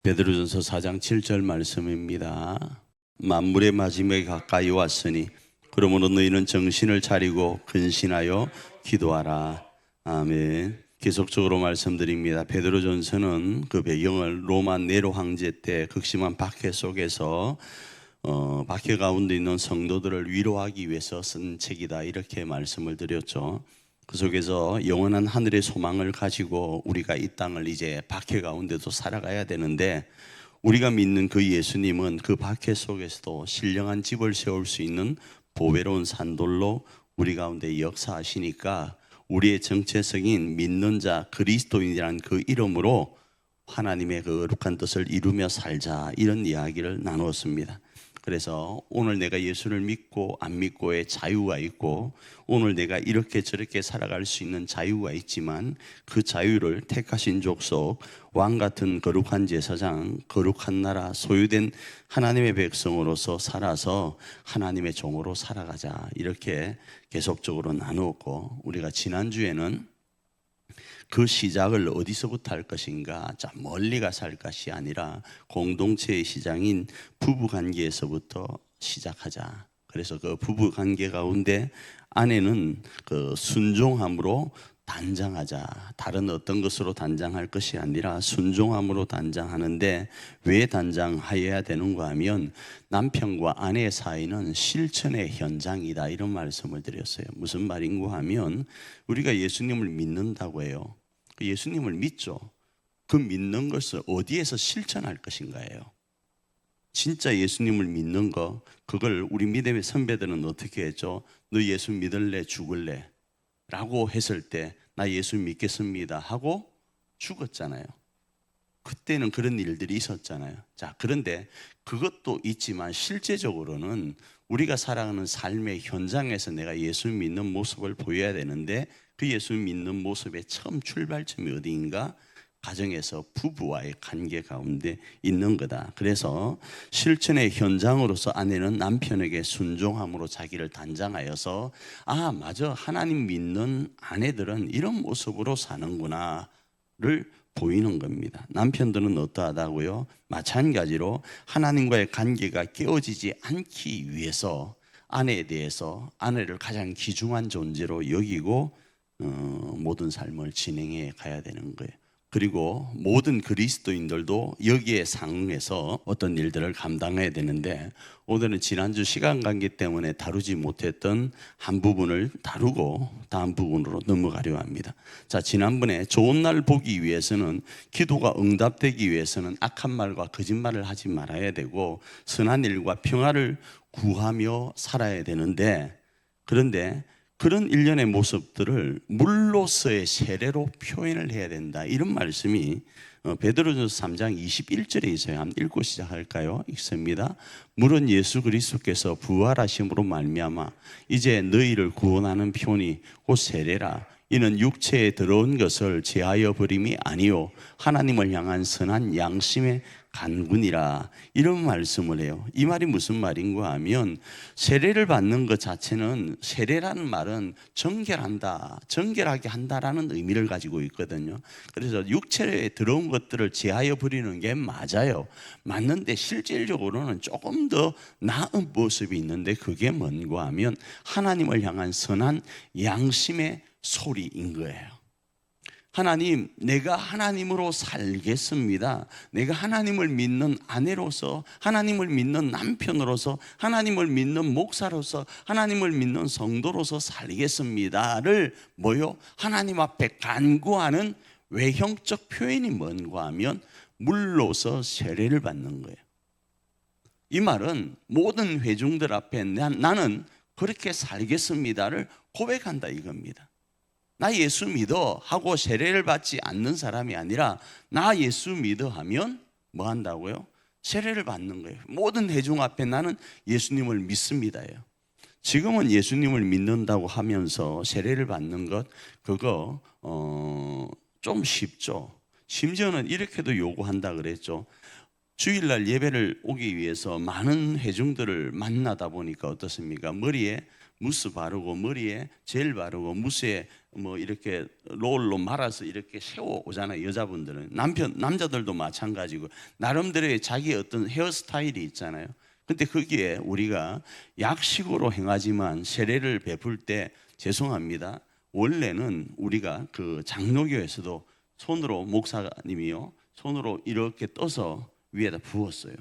베드로전서 4장 7절 말씀입니다. 만물의 마지막이 가까이 왔으니 그러므로 너희는 정신을 차리고 근신하여 기도하라. 아멘. 계속적으로 말씀드립니다. 베드로전서는 그 배경을 로마 네로 황제 때 극심한 박해 속에서 박해 가운데 있는 성도들을 위로하기 위해서 쓴 책이다, 이렇게 말씀을 드렸죠. 그 속에서 영원한 하늘의 소망을 가지고 우리가 이 땅을 이제 박해 가운데도 살아가야 되는데, 우리가 믿는 그 예수님은 그 박해 속에서도 신령한 집을 세울 수 있는 보배로운 산돌로 우리 가운데 역사하시니까, 우리의 정체성인 믿는 자 그리스도인이라는 그 이름으로 하나님의 그 거룩한 뜻을 이루며 살자, 이런 이야기를 나누었습니다. 그래서 오늘 내가 예수를 믿고 안 믿고의 자유가 있고, 오늘 내가 이렇게 저렇게 살아갈 수 있는 자유가 있지만, 그 자유를 택하신 족속, 왕 같은 거룩한 제사장, 거룩한 나라, 소유된 하나님의 백성으로서 살아서 하나님의 종으로 살아가자, 이렇게 계속적으로 나누었고, 우리가 지난주에는 그 시작을 어디서부터 할 것인가, 자 멀리 가서 할 것이 아니라 공동체의 시장인 부부관계에서부터 시작하자. 그래서 그 부부관계 가운데 아내는 그 순종함으로 단장하자. 다른 어떤 것으로 단장할 것이 아니라 순종함으로 단장하는데, 왜 단장하여야 되는가 하면 남편과 아내 사이는 실천의 현장이다, 이런 말씀을 드렸어요. 무슨 말인가 하면, 우리가 예수님을 믿는다고 해요. 예수님을 믿죠. 그 믿는 것을 어디에서 실천할 것인가예요. 진짜 예수님을 믿는 거, 그걸 우리 믿음의 선배들은 어떻게 했죠? 너 예수 믿을래 죽을래? 라고 했을 때 나 예수 믿겠습니다 하고 죽었잖아요. 그때는 그런 일들이 있었잖아요. 자, 그런데 그것도 있지만 실제적으로는 우리가 살아가는 삶의 현장에서 내가 예수 믿는 모습을 보여야 되는데, 그 예수 믿는 모습의 처음 출발점이 어디인가? 가정에서 부부와의 관계 가운데 있는 거다. 그래서 실천의 현장으로서 아내는 남편에게 순종함으로 자기를 단장하여서, 아 맞아, 하나님 믿는 아내들은 이런 모습으로 사는구나를 보이는 겁니다. 남편들은 어떠하다고요? 마찬가지로 하나님과의 관계가 깨어지지 않기 위해서 아내에 대해서 아내를 가장 귀중한 존재로 여기고 모든 삶을 진행해 가야 되는 거예요. 그리고 모든 그리스도인들도 여기에 상응해서 어떤 일들을 감당해야 되는데, 오늘은 지난주 시간 관계 때문에 다루지 못했던 한 부분을 다루고 다음 부분으로 넘어가려 합니다. 자, 지난번에 좋은 날 보기 위해서는, 기도가 응답되기 위해서는 악한 말과 거짓말을 하지 말아야 되고 선한 일과 평화를 구하며 살아야 되는데, 그런데 그런 일련의 모습들을 물로서의 세례로 표현을 해야 된다, 이런 말씀이 베드로전서 3장 21절에 있어요. 한번 읽고 시작할까요? 읽습니다. 물은 예수 그리스도께서 부활하심으로 말미암아 이제 너희를 구원하는 표현이 곧 세례라. 이는 육체에 들어온 것을 제하여 버림이 아니요 하나님을 향한 선한 양심의 간군이라, 이런 말씀을 해요. 이 말이 무슨 말인가 하면, 세례를 받는 것 자체는, 세례라는 말은 정결한다, 정결하게 한다라는 의미를 가지고 있거든요. 그래서 육체에 들어온 것들을 제하여 버리는 게 맞아요. 맞는데 실질적으로는 조금 더 나은 모습이 있는데, 그게 뭔가 하면 하나님을 향한 선한 양심의 소리인 거예요. 하나님, 내가 하나님으로 살겠습니다. 내가 하나님을 믿는 아내로서, 하나님을 믿는 남편으로서, 하나님을 믿는 목사로서, 하나님을 믿는 성도로서 살겠습니다를 뭐요? 하나님 앞에 간구하는 외형적 표현이 뭔가 하면 물로서 세례를 받는 거예요. 이 말은 모든 회중들 앞에 나는 그렇게 살겠습니다를 고백한다, 이겁니다. 나 예수 믿어 하고 세례를 받지 않는 사람이 아니라, 나 예수 믿어 하면 뭐 한다고요? 세례를 받는 거예요. 모든 회중 앞에 나는 예수님을 믿습니다예요. 지금은 예수님을 믿는다고 하면서 세례를 받는 것, 그거 좀 쉽죠. 심지어는 이렇게도 요구한다 그랬죠. 주일날 예배를 오기 위해서 많은 회중들을 만나다 보니까 어떻습니까? 머리에 무스 바르고 머리에 젤 바르고 무스에 뭐 이렇게 롤로 말아서 이렇게 세워 오잖아요. 여자분들은. 남자들도 마찬가지고 나름대로의 자기 어떤 헤어스타일이 있잖아요. 근데 거기에 우리가 약식으로 행하지만 세례를 베풀 때 죄송합니다. 원래는 우리가 그 장로교에서도 손으로 목사님이요 손으로 이렇게 떠서 위에다 부었어요.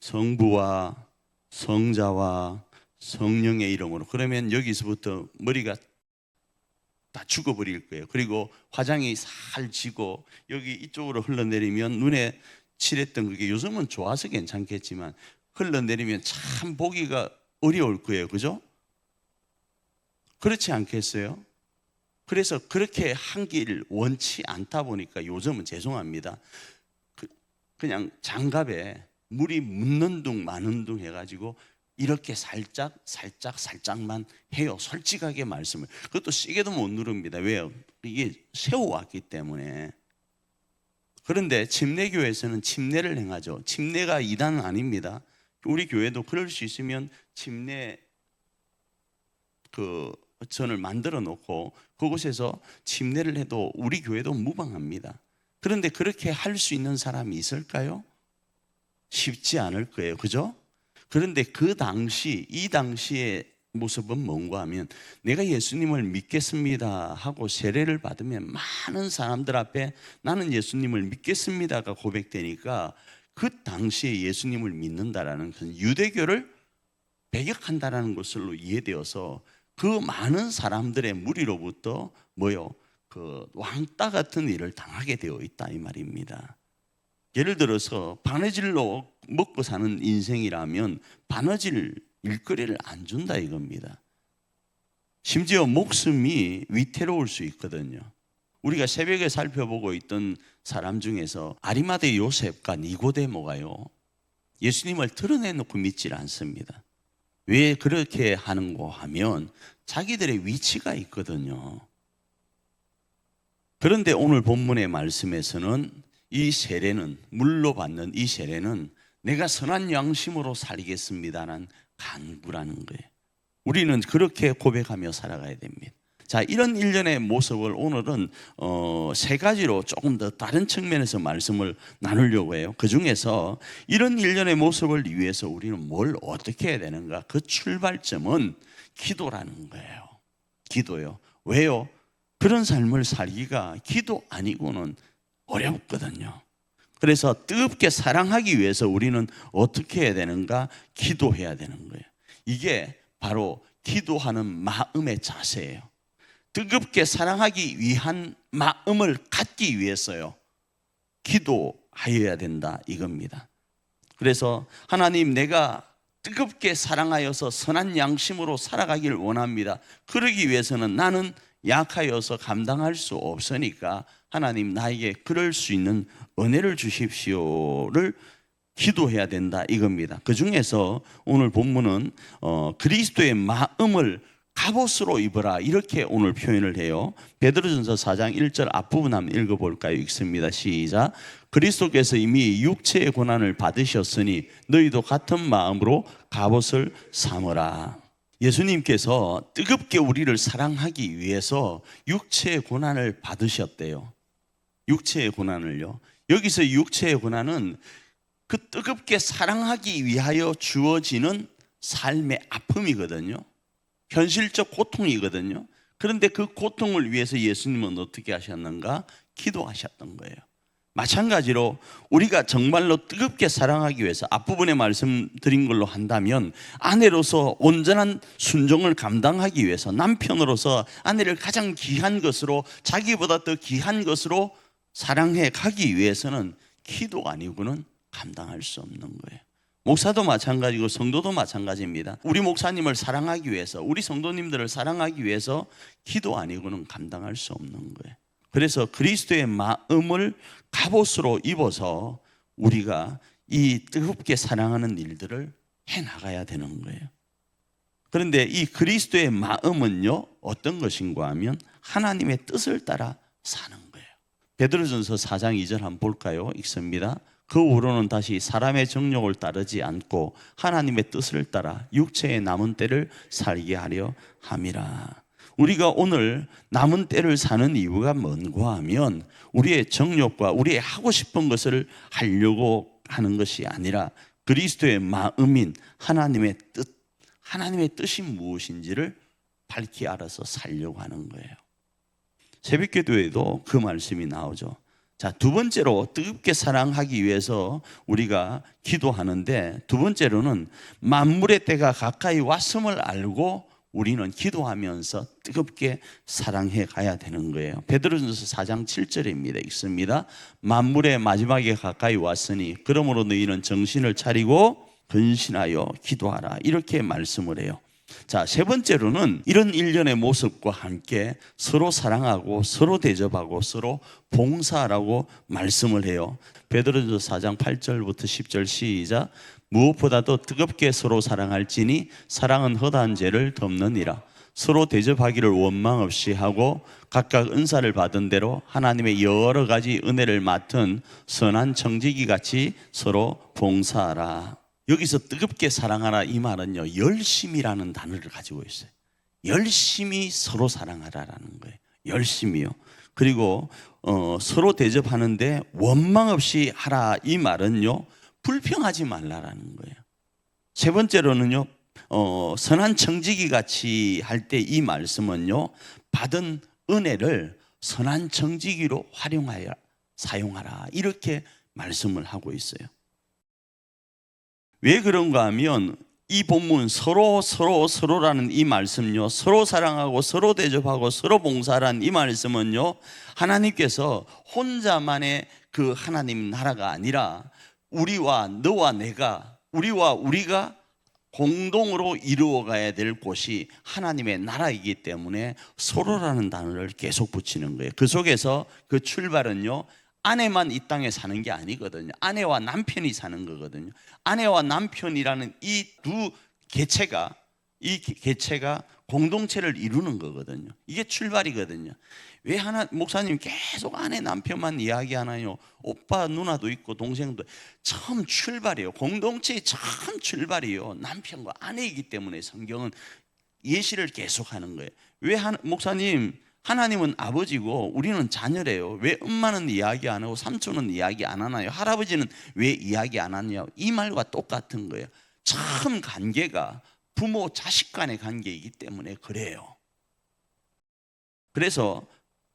성부와 성자와 성령의 이름으로. 그러면 여기서부터 머리가 다 죽어버릴 거예요. 그리고 화장이 살 지고 여기 이쪽으로 흘러내리면 눈에 칠했던 그게 요즘은 좋아서 괜찮겠지만 흘러내리면 참 보기가 어려울 거예요. 그죠? 그렇지 않겠어요? 그래서 그렇게 하길 원치 않다 보니까 요즘은 죄송합니다. 그냥 장갑에 물이 묻는 둥 마는 둥 해가지고 이렇게 살짝만 해요. 솔직하게 말씀을. 그것도 시계도 못 누릅니다. 왜요? 이게 세워왔기 때문에. 그런데 침례교회에서는 침례를 행하죠. 침례가 이단은 아닙니다. 우리 교회도 그럴 수 있으면 침례 그 전을 만들어 놓고 그곳에서 침례를 해도 우리 교회도 무방합니다. 그런데 그렇게 할 수 있는 사람이 있을까요? 쉽지 않을 거예요. 그죠? 그런데 이 당시의 모습은 뭔가 하면 내가 예수님을 믿겠습니다 하고 세례를 받으면 많은 사람들 앞에 나는 예수님을 믿겠습니다가 고백되니까 그 당시에 예수님을 믿는다라는 그 유대교를 배격한다라는 것으로 이해되어서 그 많은 사람들의 무리로부터 그 왕따 같은 일을 당하게 되어 있다 이 말입니다. 예를 들어서 바느질로 먹고 사는 인생이라면 바느질 일거리를 안 준다 이겁니다. 심지어 목숨이 위태로울 수 있거든요. 우리가 새벽에 살펴보고 있던 사람 중에서 아리마대 요셉과 니고데모가요 예수님을 드러내놓고 믿질 않습니다. 왜 그렇게 하는고 하면 자기들의 위치가 있거든요. 그런데 오늘 본문의 말씀에서는 이 세례는, 물로 받는 이 세례는 내가 선한 양심으로 살겠습니다라는 간구라는 거예요. 우리는 그렇게 고백하며 살아가야 됩니다. 자, 이런 일련의 모습을 오늘은 세 가지로 조금 더 다른 측면에서 말씀을 나누려고 해요. 그 중에서 이런 일련의 모습을 위해서 우리는 뭘 어떻게 해야 되는가? 그 출발점은 기도라는 거예요. 기도요. 왜요? 그런 삶을 살기가 기도 아니고는 어렵거든요. 그래서 뜨겁게 사랑하기 위해서 우리는 어떻게 해야 되는가? 기도해야 되는 거예요. 이게 바로 기도하는 마음의 자세예요. 뜨겁게 사랑하기 위한 마음을 갖기 위해서요 기도하여야 된다 이겁니다. 그래서 하나님, 내가 뜨겁게 사랑하여서 선한 양심으로 살아가기를 원합니다. 그러기 위해서는 나는 약하여서 감당할 수 없으니까 하나님, 나에게 그럴 수 있는 은혜를 주십시오를 기도해야 된다 이겁니다. 그 중에서 오늘 본문은 그리스도의 마음을 갑옷으로 입어라 이렇게 오늘 표현을 해요. 베드로전서 4장 1절 앞부분 한번 읽어볼까요? 읽습니다. 시작. 그리스도께서 이미 육체의 고난을 받으셨으니 너희도 같은 마음으로 갑옷을 삼으라. 예수님께서 뜨겁게 우리를 사랑하기 위해서 육체의 고난을 받으셨대요. 육체의 고난을요. 여기서 육체의 고난은 그 뜨겁게 사랑하기 위하여 주어지는 삶의 아픔이거든요. 현실적 고통이거든요. 그런데 그 고통을 위해서 예수님은 어떻게 하셨는가? 기도하셨던 거예요. 마찬가지로 우리가 정말로 뜨겁게 사랑하기 위해서 앞부분에 말씀드린 걸로 한다면 아내로서 온전한 순종을 감당하기 위해서 남편으로서 아내를 가장 귀한 것으로, 자기보다 더 귀한 것으로 사랑해 가기 위해서는 기도가 아니고는 감당할 수 없는 거예요. 목사도 마찬가지고 성도도 마찬가지입니다. 우리 목사님을 사랑하기 위해서, 우리 성도님들을 사랑하기 위해서 기도 아니고는 감당할 수 없는 거예요. 그래서 그리스도의 마음을 갑옷으로 입어서 우리가 이 뜨겁게 사랑하는 일들을 해나가야 되는 거예요. 그런데 이 그리스도의 마음은요 어떤 것인가 하면 하나님의 뜻을 따라 사는 거예요. 베드로전서 4장 2절 한번 볼까요? 읽습니다. 그 후로는 다시 사람의 정욕을 따르지 않고 하나님의 뜻을 따라 육체의 남은 때를 살게 하려 함이라. 우리가 오늘 남은 때를 사는 이유가 뭔가 하면 우리의 정욕과 우리의 하고 싶은 것을 하려고 하는 것이 아니라 그리스도의 마음인 하나님의 뜻이 무엇인지를 밝히 알아서 살려고 하는 거예요. 새벽기도에도 그 말씀이 나오죠. 자, 두 번째로 뜨겁게 사랑하기 위해서 우리가 기도하는데, 두 번째로는 만물의 때가 가까이 왔음을 알고 우리는 기도하면서 뜨겁게 사랑해 가야 되는 거예요. 베드로전서 4장 7절입니다. 읽습니다. 만물의 마지막에 가까이 왔으니 그러므로 너희는 정신을 차리고 근신하여 기도하라. 이렇게 말씀을 해요. 자, 세 번째로는 이런 일련의 모습과 함께 서로 사랑하고 서로 대접하고 서로 봉사하라고 말씀을 해요. 베드로전서 4장 8절부터 10절 시작. 무엇보다도 뜨겁게 서로 사랑할지니 사랑은 허다한 죄를 덮느니라. 서로 대접하기를 원망 없이 하고 각각 은사를 받은 대로 하나님의 여러 가지 은혜를 맡은 선한 청지기 같이 서로 봉사하라. 여기서 뜨겁게 사랑하라 이 말은요, 열심이라는 단어를 가지고 있어요. 열심히 서로 사랑하라라는 거예요. 열심히요. 그리고 서로 대접하는데 원망 없이 하라 이 말은요, 불평하지 말라라는 거예요. 세 번째로는요, 선한 청지기 같이 할 때 이 말씀은요, 받은 은혜를 선한 청지기로 활용하여 사용하라 이렇게 말씀을 하고 있어요. 왜 그런가 하면 이 본문 서로라는 이 말씀요, 서로 사랑하고 서로 대접하고 서로 봉사하라는 이 말씀은요, 하나님께서 혼자만의 그 하나님 나라가 아니라 우리와 너와 내가, 우리와 우리가 공동으로 이루어가야 될 곳이 하나님의 나라이기 때문에 서로라는 단어를 계속 붙이는 거예요. 그 속에서 그 출발은요, 아내만 이 땅에 사는 게 아니거든요. 아내와 남편이 사는 거거든요. 아내와 남편이라는 이 두 개체가, 이 개체가 공동체를 이루는 거거든요. 이게 출발이거든요. 왜 목사님 계속 아내 남편만 이야기하나요? 오빠 누나도 있고 동생도. 처음 출발이에요. 공동체의 처음 출발이에요. 남편과 아내이기 때문에 성경은 예시를 계속하는 거예요. 왜 목사님, 하나님은 아버지고 우리는 자녀래요. 왜 엄마는 이야기 안 하고 삼촌은 이야기 안 하나요? 할아버지는 왜 이야기 안 하냐고. 이 말과 똑같은 거예요. 처음 관계가 부모 자식 간의 관계이기 때문에 그래요. 그래서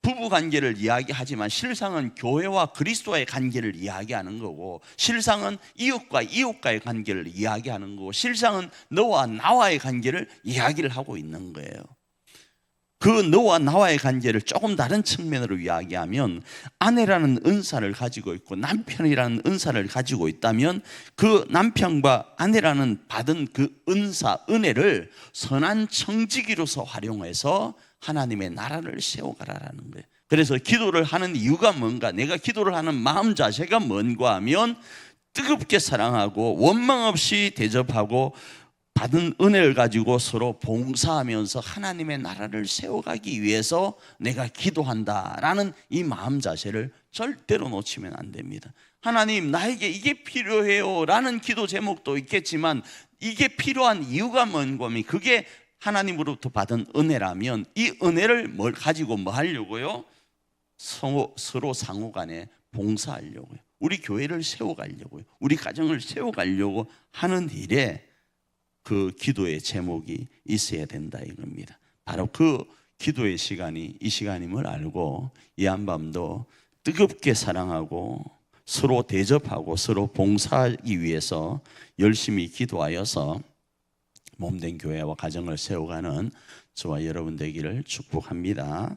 부부 관계를 이야기하지만 실상은 교회와 그리스도와의 관계를 이야기하는 거고, 실상은 이웃과 이웃과의 관계를 이야기하는 거고, 실상은 너와 나와의 관계를 이야기를 하고 있는 거예요. 그 너와 나와의 관계를 조금 다른 측면으로 이야기하면, 아내라는 은사를 가지고 있고 남편이라는 은사를 가지고 있다면 그 남편과 아내라는 받은 그 은사, 은혜를 선한 청지기로서 활용해서 하나님의 나라를 세워가라는 거예요. 그래서 기도를 하는 이유가 뭔가, 내가 기도를 하는 마음 자세가 뭔가 하면 뜨겁게 사랑하고 원망 없이 대접하고 받은 은혜를 가지고 서로 봉사하면서 하나님의 나라를 세워가기 위해서 내가 기도한다라는 이 마음 자세를 절대로 놓치면 안 됩니다. 하나님, 나에게 이게 필요해요 라는 기도 제목도 있겠지만, 이게 필요한 이유가 뭔가 하면 그게 하나님으로부터 받은 은혜라면 이 은혜를 뭘 가지고 뭐 하려고요? 서로 상호간에 봉사하려고요. 우리 교회를 세워가려고요. 우리 가정을 세워가려고 하는 일에 그 기도의 제목이 있어야 된다 이겁니다. 바로 그 기도의 시간이 이 시간임을 알고 이 한밤도 뜨겁게 사랑하고 서로 대접하고 서로 봉사하기 위해서 열심히 기도하여서 몸된 교회와 가정을 세워가는 저와 여러분 되기를 축복합니다.